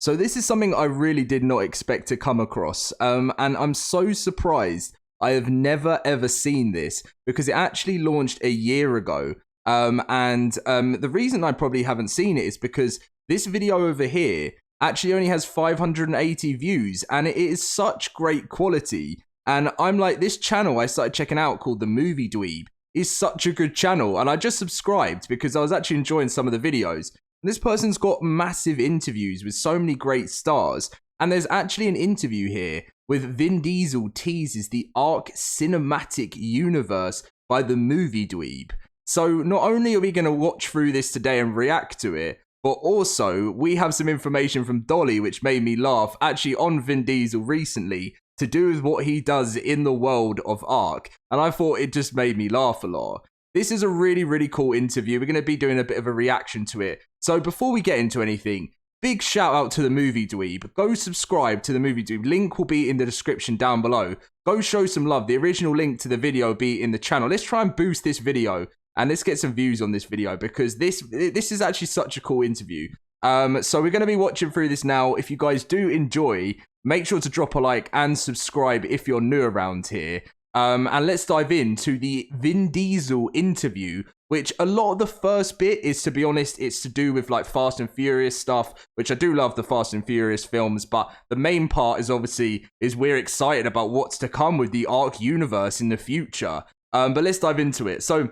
So this is something I really did not expect to come across, and I'm so surprised I have never ever seen this because it actually launched a year ago. The reason I probably haven't seen it is because this video over here actually only has 580 views, and it is such great quality. And I'm like, this channel I started checking out called The Movie Dweeb is such a good channel, and I just subscribed because I was actually enjoying some of the videos. And this person's got massive interviews with so many great stars, and there's actually an interview here with Vin Diesel teases the ARK cinematic universe by The Movie Dweeb. So not only are we going to watch through this today and react to it, but also we have some information from Dolly which made me laugh actually on Vin Diesel recently to do with what he does in the world of ARK. And I thought it just made me laugh a lot. This is a really, really cool interview. We're going to be doing a bit of a reaction to it. So before we get into anything, big shout out to The Movie Dweeb. Go subscribe to The Movie Dweeb. Link will be in the description down below. Go show some love. The original link to the video will be in the channel. Let's try and boost this video. And let's get some views on this video because this is actually such a cool interview. So we're going to be watching through this now. If you guys do enjoy, make sure to drop a like and subscribe if you're new around here. And let's dive into the Vin Diesel interview, which a lot of the first bit is, to be honest, it's to do with like Fast and Furious stuff, which I do love the Fast and Furious films. But the main part is obviously we're excited about what's to come with the ARK universe in the future. But let's dive into it. So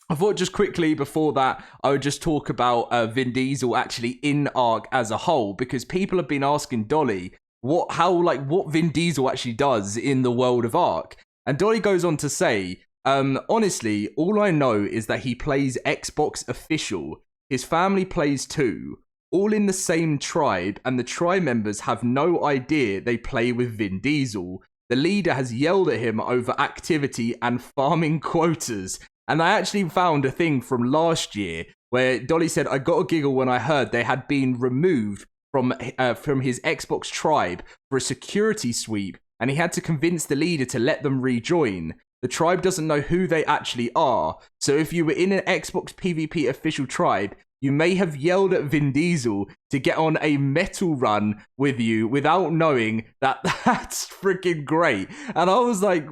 I thought just quickly before that, I would just talk about Vin Diesel actually in ARK as a whole, because people have been asking Dolly what Vin Diesel actually does in the world of ARK. And Dolly goes on to say, honestly, all I know is that he plays Xbox official. His family plays too, all in the same tribe, and the tribe members have no idea they play with Vin Diesel. The leader has yelled at him over activity and farming quotas. And I actually found a thing from last year where Dolly said, I got a giggle when I heard they had been removed from his Xbox tribe for a security sweep, and he had to convince the leader to let them rejoin. The tribe doesn't know who they actually are, so if you were in an Xbox PvP official tribe, you may have yelled at Vin Diesel to get on a metal run with you without knowing that. That's freaking great. And I was like,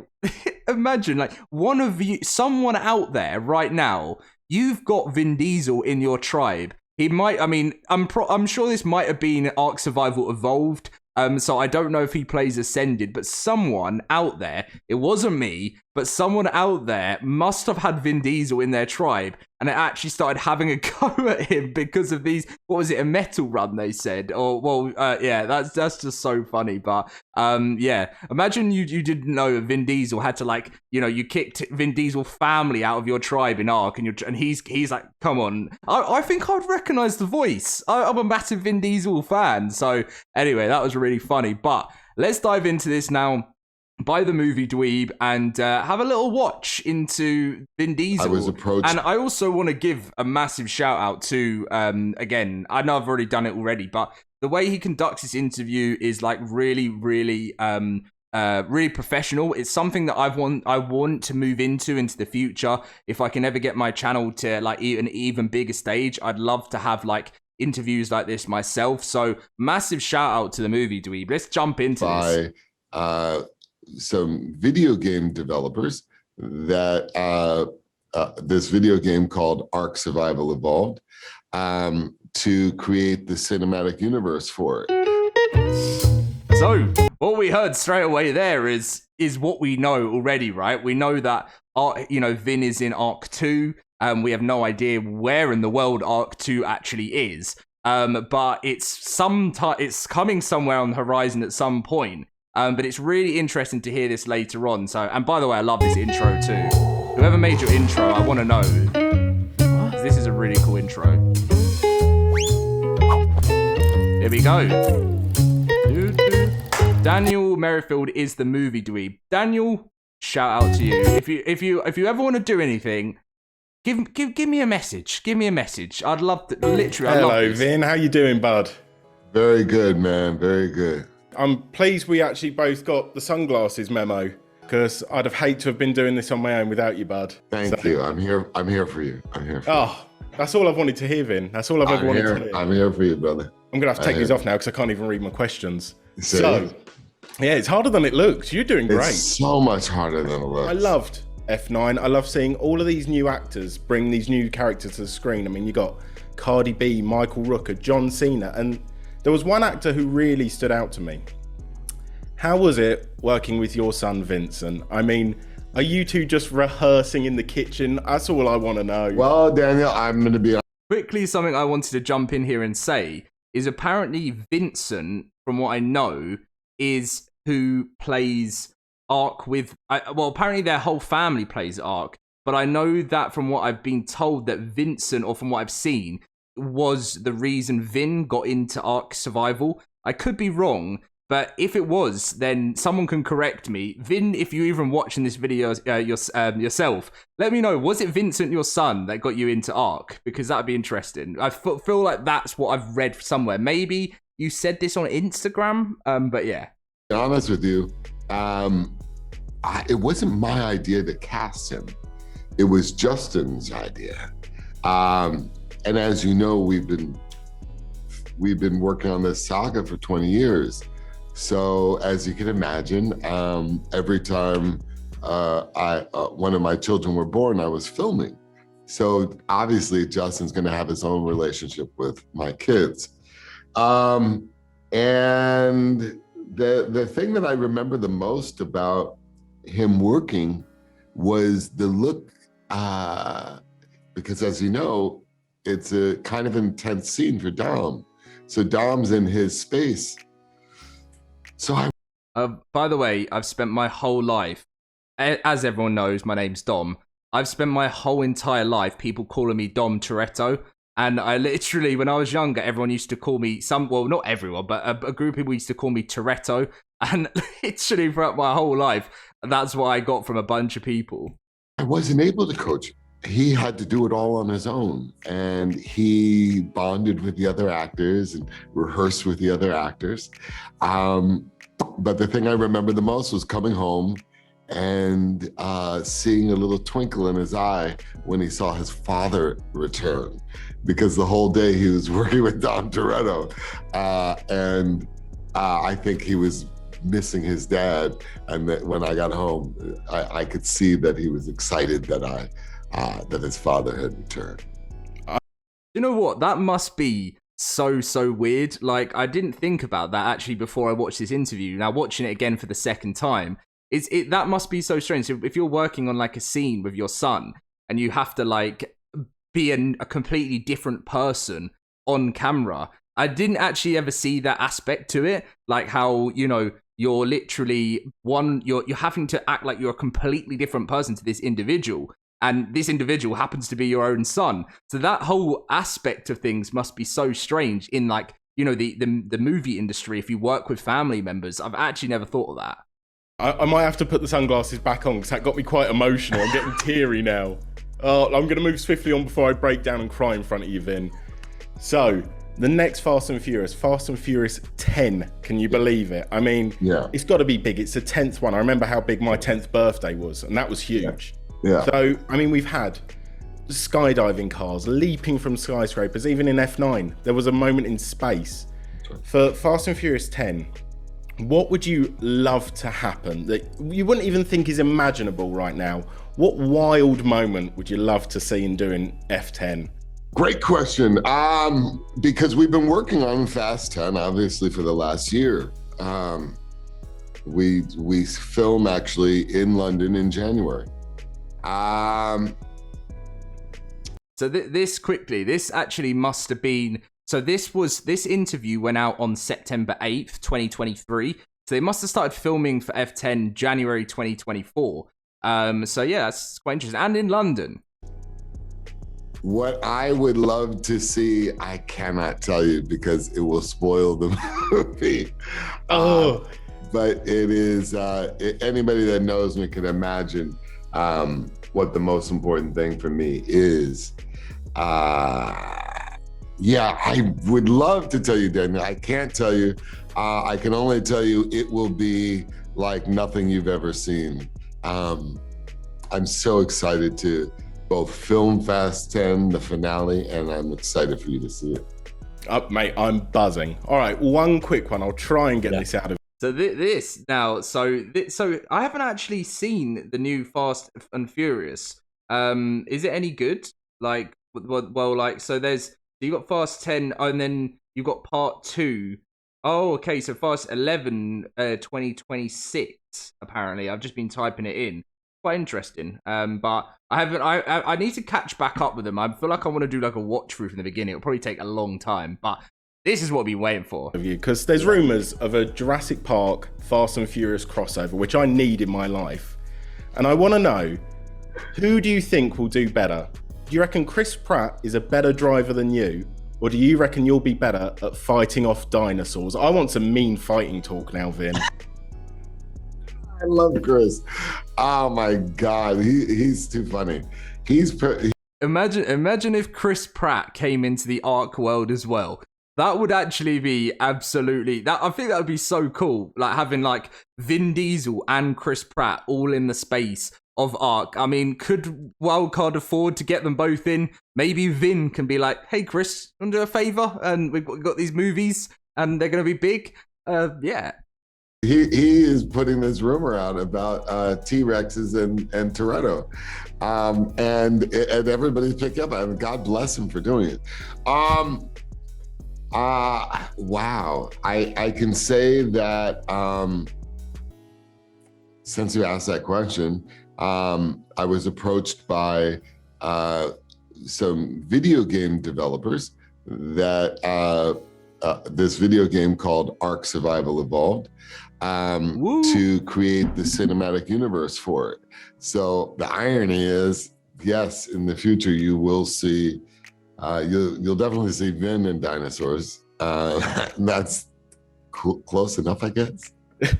imagine like one of you, someone out there right now, you've got Vin Diesel in your tribe. He might, I mean, I'm sure this might have been ARK Survival Evolved. So I don't know if he plays Ascended, but someone out there, it wasn't me, but someone out there must have had Vin Diesel in their tribe, and it actually started having a go at him because of these, what was it, a metal run, they said, or, well, yeah, that's just so funny, but, yeah, imagine you didn't know Vin Diesel had to, like, you know, you kicked Vin Diesel family out of your tribe in ARK, and he's like, come on, I think I'd recognize the voice. I'm a massive Vin Diesel fan, so, anyway, that was really funny, but let's dive into this now by The Movie Dweeb and have a little watch into Vin Diesel. I was approached, and I also want to give a massive shout out to again, I know I've already done it already, but the way he conducts this interview is like really really professional. It's something that I want to move into the future. If I can ever get my channel to like an even bigger stage, I'd love to have like interviews like this myself. So massive shout out to The Movie Dweeb. Let's jump into this. Some video game developers that this video game called ARK Survival evolved to create the cinematic universe for it. So what we heard straight away there is what we know already, right? We know that Vin is in ARK 2. We have no idea where in the world ARK 2 actually is. But it's coming somewhere on the horizon at some point. But it's really interesting to hear this later on. So, and by the way, I love this intro too. Whoever made your intro, I want to know. This is a really cool intro. Here we go. Daniel Merrifield is The Movie Dweeb. Daniel, shout out to you. If you ever want to do anything, give me a message. Give me a message. I'd love to. Literally, hello, Vin. How you doing, bud? Very good, man. Very good. I'm pleased we actually both got the sunglasses memo, because I'd have hated to have been doing this on my own without you, bud. Thank you. I'm here for you. I'm here for you. Oh, that's all I've wanted to hear, Vin. That's all I've ever wanted to hear. I'm here for you, brother. I'm going to have to take these off now because I can't even read my questions. See? So, yeah, it's harder than it looks. You're doing great. It's so much harder than it looks. I loved F9. I love seeing all of these new actors bring these new characters to the screen. I mean, you got Cardi B, Michael Rooker, John Cena, and there was one actor who really stood out to me. How was it working with your son, Vincent? I mean, are you two just rehearsing in the kitchen? That's all I want to know. Well, Daniel, I'm going to be Quickly, something I wanted to jump in here and say is apparently Vincent, from what I know, is who plays ARK with... well, apparently their whole family plays ARK, but I know that from what I've been told that Vincent, or from what I've seen, was the reason Vin got into ARK Survival. I could be wrong, but if it was, then someone can correct me. Vin, if you're even watching this video yourself, let me know, was it Vincent, your son, that got you into ARK? Because that'd be interesting. I feel like that's what I've read somewhere. Maybe you said this on Instagram, but yeah. To be honest with you, it wasn't my idea to cast him. It was Justin's idea. And as you know, we've been working on this saga for 20 years. So as you can imagine, every time one of my children were born, I was filming. So obviously Justin's gonna have his own relationship with my kids. And the thing that I remember the most about him working was the look, because as you know, it's a kind of intense scene for Dom. So Dom's in his space. So by the way, I've spent my whole life, as everyone knows, my name's Dom. I've spent my whole entire life people calling me Dom Toretto. And I literally, when I was younger, everyone used to call me well, not everyone, but a group of people used to call me Toretto. And literally throughout my whole life, that's what I got from a bunch of people. I wasn't able to coach. He had to do it all on his own. And he bonded with the other actors and rehearsed with the other actors. But the thing I remember the most was coming home and seeing a little twinkle in his eye when he saw his father return, because the whole day he was working with Dom Toretto. And I think he was missing his dad. And that when I got home, I could see that he was excited that that his father had returned. You know what? That must be so weird. Like, I didn't think about that actually before I watched this interview. Now watching it again for the second time, that must be so strange. So if you're working on like a scene with your son and you have to like be a completely different person on camera, I didn't actually ever see that aspect to it. Like how, you know, you're literally you're having to act like you're a completely different person to this individual. And this individual happens to be your own son. So that whole aspect of things must be so strange in, like, you know, the movie industry. If you work with family members, I've actually never thought of that. I might have to put the sunglasses back on because that got me quite emotional. I'm getting teary now. I'm going to move swiftly on before I break down and cry in front of you, Vin. So, the next Fast and Furious 10. Can you believe it? I mean, yeah, it's got to be big. It's the 10th one. I remember how big my 10th birthday was, and that was huge. Yeah. So, I mean, we've had skydiving cars, leaping from skyscrapers, even in F9. There was a moment in space. For Fast and Furious 10, what would you love to happen that you wouldn't even think is imaginable right now? What wild moment would you love to see in doing F10? Great question. Because we've been working on Fast 10, obviously, for the last year. We film actually in London in January. So this actually must have been, so this interview went out on September 8th, 2023. So they must have started filming for F10 January 2024. So yeah, that's quite interesting. And in London. What I would love to see, I cannot tell you because it will spoil the movie. But it is, anybody that knows me can imagine what the most important thing for me is. Yeah, I would love to tell you, Daniel. I can't tell you. I can only tell you it will be like nothing you've ever seen. I'm so excited to both film Fast 10, the finale, and I'm excited for you to see it. Mate, I'm buzzing. All right, one quick one. I'll try and get this out of. So this now, so I haven't actually seen the new Fast and Furious. Is it any good? Like, well, like, so you got Fast 10, and then you got Part 2. Oh, okay, so Fast 11, 2026. Apparently, I've just been typing it in. Quite interesting. But I haven't. I need to catch back up with them. I feel like I want to do like a watch through from the beginning. It'll probably take a long time, but this is what we've been waiting for. Because there's rumours of a Jurassic Park Fast and Furious crossover, which I need in my life. And I want to know, who do you think will do better? Do you reckon Chris Pratt is a better driver than you? Or do you reckon you'll be better at fighting off dinosaurs? I want some mean fighting talk now, Vin. I love Chris. Oh my God, he's too funny. Imagine if Chris Pratt came into the ARK world as well. That would actually be absolutely. I think that would be so cool. Like having like Vin Diesel and Chris Pratt all in the space of ARK. I mean, could Wildcard afford to get them both in? Maybe Vin can be like, "Hey, Chris, want to do a favor? And we've got these movies, and they're going to be big." Yeah. He is putting this rumor out about T-Rexes and Toretto, and everybody's picked up on it. God bless him for doing it. Wow. I can say that since you asked that question, I was approached by some video game developers that this video game called ARK Survival evolved to create the cinematic universe for it. So the irony is, yes, in the future you will see, you'll definitely see Vin and dinosaurs. That's close enough, I guess.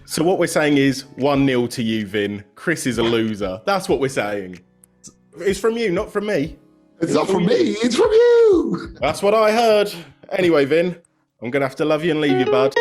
So what we're saying is 1-0 to you, Vin. Chris is a loser. That's what we're saying. It's from you, not from me. It's not from me, it's from you. That's what I heard. Anyway, Vin, I'm going to have to love you and leave you, bud.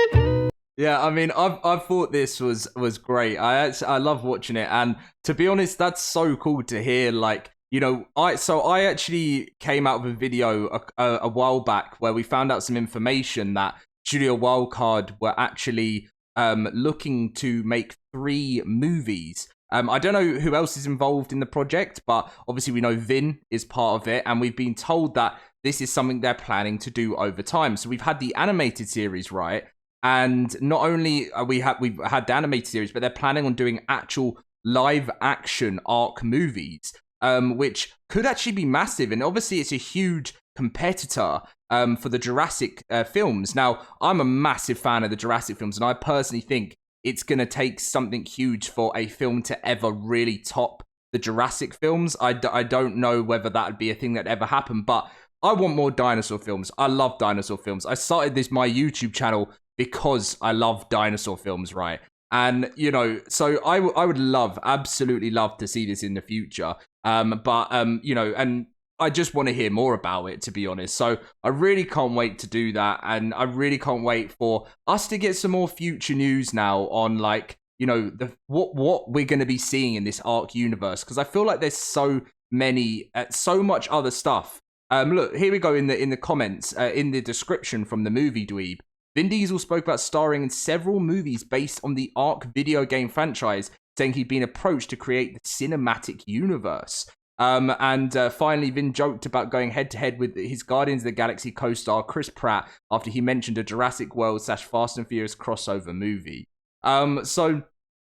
Yeah, I mean, I thought this was great. I love watching it, and to be honest, that's so cool to hear. Like, you know, I actually came out with a video a while back where we found out some information that Studio Wildcard were actually looking to make 3 movies. I don't know who else is involved in the project, but obviously we know Vin is part of it, and we've been told that this is something they're planning to do over time. So we've had the animated series, right? And not only we've had the animated series, but they're planning on doing actual live action ARK movies, which could actually be massive. And obviously it's a huge competitor for the Jurassic films. Now, I'm a massive fan of the Jurassic films, and I personally think it's going to take something huge for a film to ever really top the Jurassic films. I don't know whether that would be a thing that ever happened, but I want more dinosaur films. I love dinosaur films. I started my YouTube channel because I love dinosaur films, right? And, you know, so I would absolutely love to see this in the future. You know, and I just want to hear more about it, to be honest. So I really can't wait to do that. And I really can't wait for us to get some more future news now on, like, you know, what we're going to be seeing in this ARK universe. Because I feel like there's so much other stuff. Look, here we go in the comments, in the description from the Movie Dweeb. Vin Diesel spoke about starring in several movies based on the ARK video game franchise, saying he'd been approached to create the cinematic universe. Finally, Vin joked about going head-to-head with his Guardians of the Galaxy co-star Chris Pratt after he mentioned a Jurassic World / Fast and Furious crossover movie. So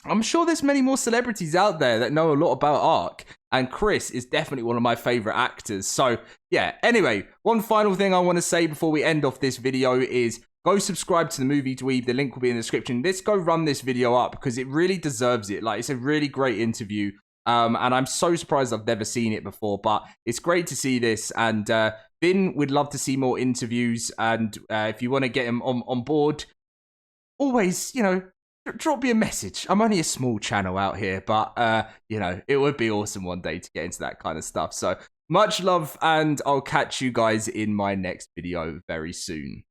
I'm sure there's many more celebrities out there that know a lot about ARK, and Chris is definitely one of my favorite actors. So yeah, anyway, one final thing I want to say before we end off this video is go subscribe to the Movie Dweeb. The link will be in the description. Let's go run this video up because it really deserves it. Like, it's a really great interview. And I'm so surprised I've never seen it before, but it's great to see this. And Vin would love to see more interviews. And if you want to get him on board, always, you know, drop me a message. I'm only a small channel out here, but, you know, it would be awesome one day to get into that kind of stuff. So much love, and I'll catch you guys in my next video very soon.